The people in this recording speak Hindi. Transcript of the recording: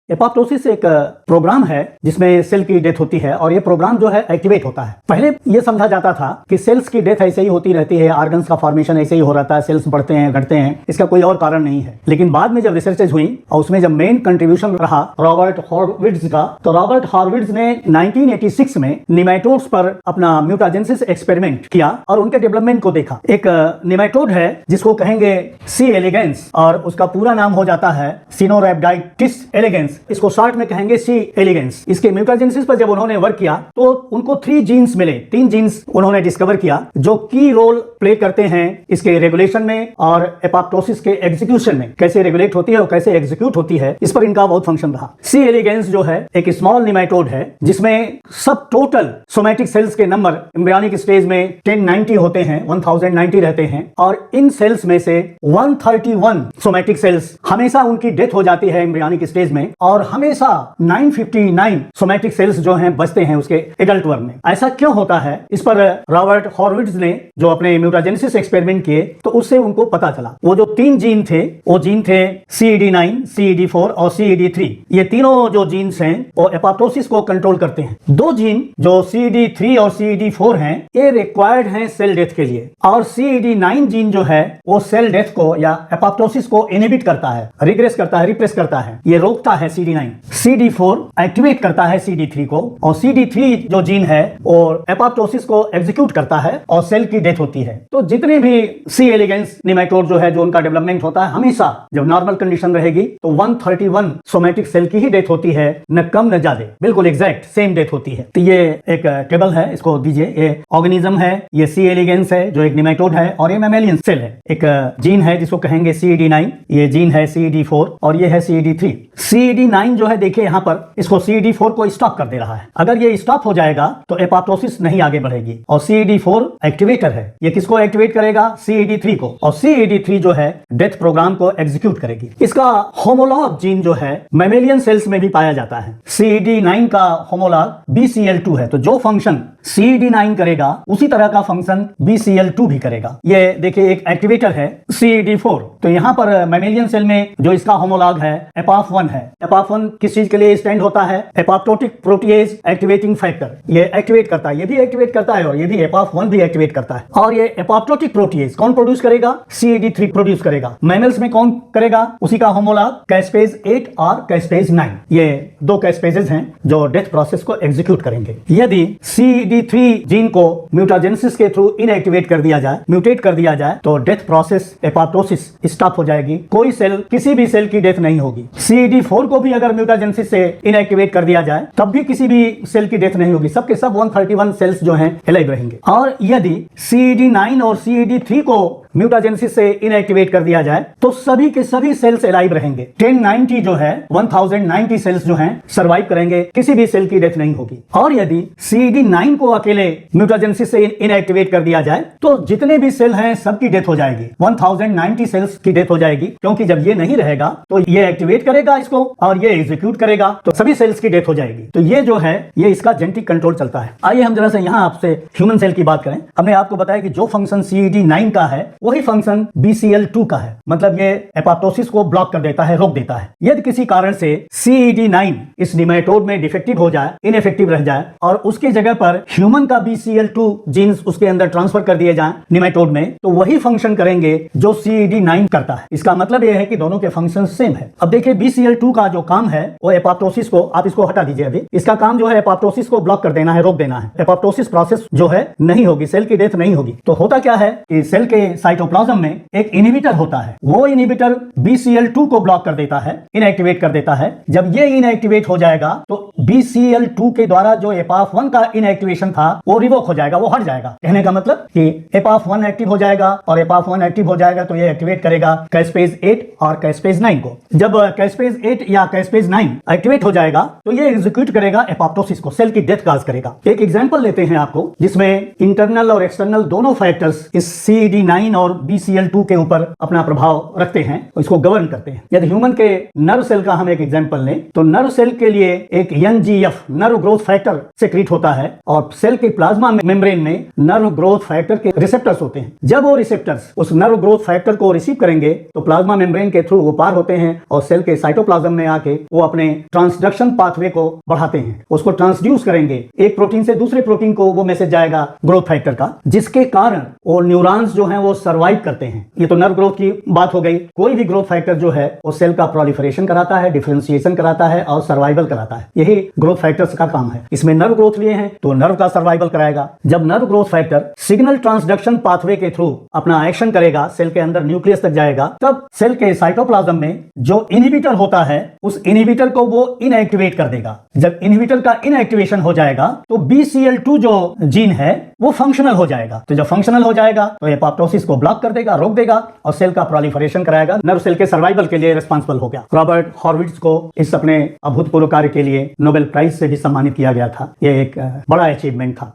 एपोप्टोसिस एक प्रोग्राम है जिसमें सेल की डेथ होती है और ये प्रोग्राम जो है एक्टिवेट होता है। पहले ये समझा जाता था कि सेल्स की डेथ ऐसे ही होती रहती है, ऑर्गन्स का फॉर्मेशन ऐसे ही हो रहता है, सेल्स बढ़ते हैं घटते हैं, इसका कोई और कारण नहीं है। लेकिन बाद में जब रिसर्चेज हुई और उसमें जब मेन कंट्रीब्यूशन रहा रॉबर्ट हॉरविट्ज का, तो रॉबर्ट हॉरविट्ज ने 1986 में निमेटोड्स पर अपना म्यूटाजेनेसिस एक्सपेरिमेंट किया और उनके डेवलपमेंट को देखा। एक निमेटोड है जिसको कहेंगे सी एलिगेंस और उसका पूरा नाम हो जाता है सिनोरैप्टिडाइटिस एलिगेंस, इसको शॉर्ट में कहेंगे सी एलिगेंस। इसके म्यूटाजेनेसिस पर जब उन्होंने वर्क किया तो उनको 3 जीन्स मिले, 3 जीन्स उन्होंने डिस्कवर किया जो की रोल प्ले करते हैं इसके रेगुलेशन में और एपोप्टोसिस के एग्जीक्यूशन में। कैसे रेगुलेट होती है और कैसे एग्जीक्यूट होती है, इस पर इनका बहुत फंक्शन रहा। सी एलिगेंस जो है एक स्मॉल निमेटोड है जिसमें सब टोटल सोमैटिक सेल्स के नंबर एम्ब्रियोनिक स्टेज में 1090 होते हैं, 1090 रहते हैं और इन सेल्स में से 131 सोमैटिक सेल्स हमेशा उनकी डेथ हो जाती है एम्ब्रियोनिक स्टेज में और हमेशा 959 सोमैटिक सेल्स जो हैं बचते हैं उसके एडल्ट वर्म में। ऐसा क्यों होता है, इस पर रॉबर्ट हॉरविट्ज ने जो अपने म्यूटाजेनेसिस एक्सपेरिमेंट किए तो उससे उनको पता चला। वो जो 3 जीन थे वो जीन थे CED9, CED4 और CED3। ये तीनों जो जीन्स हैं वो एपोप्टोसिस को कंट्रोल करते हैं। 2 जीन जो CED3 और CED4 हैं ये रिक्वायर्ड हैं सेल डेथ के लिए और CED9 जीन जो है वो सेल डेथ को या एपोप्टोसिस को इनहिबिट करता है, रिग्रेस करता है, रिप्रेस करता है, ये रोकता है CD9। CD4 एक्टिवेट करता है CD3 को और CD3 जो जीन है वो एपोप्टोसिस को एग्जीक्यूट करता है और सेल की डेथ होती है। तो जितने भी सी एलिगेंस निमेटोड जो है जो उनका डेवलपमेंट होता है हमेशा जब नॉर्मल कंडीशन रहेगी तो 131 सोमैटिक सेल की ही डेथ होती है, न कम न ज्यादा, बिल्कुल एग्जैक्ट सेम डेथ होती है। तो ये एक टेबल है, इसको दीजिए। ये ऑर्गेनिज्म है, ये सी एलिगेंस है जो एक निमेटोड है और ये मैमेलियन सेल है। एक जीन है जिसको कहेंगे CED9, ये जीन है CED4 और ये है CED3। CED9 जो है देखिए यहाँ पर इसको CED4 को स्टॉप कर दे रहा है। अगर ये स्टॉप हो जाएगा तो एपोप्टोसिस नहीं आगे बढ़ेगी और CED4 एक्टिवेटर है, ये किसको एक्टिवेट करेगा, CED3 को, और CED3 जो है डेथ प्रोग्राम को एग्जीक्यूट करेगी। इसका होमोलॉग जीन जो है मैमेलियन सेल्स में भी पाया जाता है। CED9 का होमोलॉग BCL2 है, तो जो फंक्शन CED9 करेगा उसी तरह का फंक्शन BCL2 भी करेगा। ये देखिए एक एक्टिवेटर है CED4, तो यहाँ पर मैमेलियन सेल में जो इसका होमोलॉग है एपॉफ1 है। एपॉफ1 किस चीज के लिए स्टैंड होता है, एपोप्टोटिक प्रोटीएज एक्टिवेटिंग फैक्टर, ये एक्टिवेट करता है, ये भी एक्टिवेट करता है और ये भी एपॉफ1 भी एक्टिवेट करता है। और ये एपोप्टोटिक प्रोटीएज कौन प्रोड्यूस करेगा, CED3 प्रोड्यूस करेगा। मैमल्स में कौन करेगा, उसी का होमोलॉग कैस्पेज 8 और कैस्पेज 9, ये 2 कैस्पेजेस हैं जो डेथ प्रोसेस को एग्जीक्यूट करेंगे। यदि CED3 जीन को म्यूटाजेनेसिस के थ्रू इनएक्टिवेट कर दिया जाए, म्यूटेट कर दिया जाए, तो डेथ प्रोसेस एपोप्टोसिस स्टॉप हो जाएगी, कोई सेल, किसी भी सेल की डेथ नहीं होगी। CED4 को भी अगर म्यूटाजेनेसिस से इनएक्टिवेट कर दिया जाए तब भी किसी भी सेल की डेथ नहीं होगी, सबके सब 131 सेल्स जो हैं एलाइव रहेंगे। और यदि CED9 और CED3 को म्यूटाजेनेसिस से इनएक्टिवेट कर दिया जाए तो सभी के सभी सेल्स एलाइव रहेंगे। 1090 जो है 1090 सेल्स जो हैं सर्वाइव करेंगे, किसी भी सेल की डेथ नहीं होगी। और यदि CED9 को अकेले म्यूटाजेनेसिस से इनएक्टिवेट कर दिया जाए तो जितने भी सेल हैं सबकी डेथ हो जाएगी, 1090 सेल्स की डेथ हो जाएगी, क्योंकि जब ये नहीं रहेगा तो ये एक्टिवेट करेगा इसको और ये एग्जीक्यूट करेगा तो सभी सेल्स की डेथ हो जाएगी। तो ये जो है ये इसका जेनेटिक कंट्रोल चलता है। आइए हम जरा से यहाँ आपसे ह्यूमन सेल की बात करें। हमने आपको बताया कि जो फंक्शन CED9 का है वही फंक्शन BCL2 का है, मतलब ये एपोप्टोसिस को ब्लॉक कर देता है, रोक देता है। यदि किसी कारण से CED9 इस निमेटोड में डिफेक्टिव हो जाए, इनएफेक्टिव रह जाए और उसकी जगह पर ह्यूमन का BCL2 जीन्स उसके अंदर ट्रांसफर कर दिए जाए निमेटोड में, तो वही फंक्शन करेंगे जो CED9 करता है। इसका मतलब यह है कि दोनों के फंक्शन सेम है। अब देखिए BCL2 का जो काम है वो एपोप्टोसिस को, आप इसको हटा दीजिए अभी, इसका काम जो है एपोप्टोसिस को ब्लॉक कर देना है, रोक देना है। एपोप्टोसिस प्रोसेस जो है नहीं होगी, सेल की डेथ नहीं होगी। तो होता क्या है कि सेल के साइटोप्लाज्म में एक इनहिबिटर होता है, वो इनहिबिटर BCL2 को ब्लॉक कर देता है, इनएक्टिवेट कर देता है। जब ये इनएक्टिवेट हो जाएगा तो BCL2 के द्वारा जो एपॉफ1 का इनएक्टिवेशन था वो रिवोक हो जाएगा, वो हट जाएगा। कहने का मतलब कि एपॉफ1 एक्टिव हो जाएगा और एपॉफ1 एक्टिव हो जाएगा तो ये एक्टिवेट करेगा कैस्पेज 8 और कैस्पेज 9 को। जब कैस्पेज 8 या कैस्पेज 9 एक्टिवेट हो जाएगा तो ये एग्जीक्यूट करेगा एपोप्टोसिस को, सेल की डेथ काज करेगा। एक एग्जांपल लेते हैं आपको जिसमें इंटरनल और एक्सटर्नल दोनों फैक्टर्स इस CED9 और BCL2 के ऊपर अपना प्रभाव रखते हैं, इसको गवर्न करते हैं। यदि ह्यूमन के नर्व सेल का हम एक एग्जांपल लें तो नर्व सेल के लिए एक NGF nerve growth factor secrete होता है और सेल के प्लाज्मा मेम्ब्रेन में नर्व ग्रोथ फैक्टर के रिसेप्टर्स होते हैं। जब वो रिसेप्टर्स उस नर्व ग्रोथ फैक्टर को रिसीव करेंगे तो प्लाज्मा मेम्ब्रेन के थ्रू वो पार होते हैं और सेल के साइटोप्लाज्म में आके वो अपने ट्रांसडक्शन पाथवे को बढ़ाते हैं, उसको ट्रांसड्यूस करेंगे। एक प्रोटीन से दूसरे प्रोटीन को वो मैसेज जाएगा ग्रोथ फैक्टर का, जिसके कारण वो न्यूरॉन्स जो हैं वो सर्वाइव करते हैं। ये तो नर्व ग्रोथ की बात हो गई। कोई भी ग्रोथ फैक्टर जो है वो सेल का प्रोलिफरेशन कराता है, डिफरेंशिएशन कराता है और सर्वाइवल कराता है। यही ग्रोथ फैक्टर्स का काम है। इसमें नर्व ग्रोथ लिए हैं तो नर्व का सर्वाइवल कराएगा। जब nerve growth factor signal transduction pathway के थ्रू अपना एक्शन करेगा, सेल के अंदर न्यूक्लियस तक जाएगा, तब सेल के साइटोप्लाज्म में जो इनहिबिटर होता है उस इनहिबिटर को वो इनएक्टिवेट कर देगा। जब इनहिबिटर का इनएक्टिवेशन हो जाएगा तो BCL2 जो जीन है वो फंक्शनल हो जाएगा। तो जब फंक्शनल हो जाएगा तो एपोप्टोसिस को ब्लॉक कर देगा, रोक देगा और सेल का प्रोलिफरेशन कराएगा। नर्व सेल के सर्वाइवल के लिए रिस्पांसिबल हो गया। रॉबर्ट हॉर्विट्ज को इस अपने अभूतपूर्व कार्य के लिए नोबेल प्राइज से भी सम्मानित किया गया था। यह एक बड़ा अचीवमेंट था।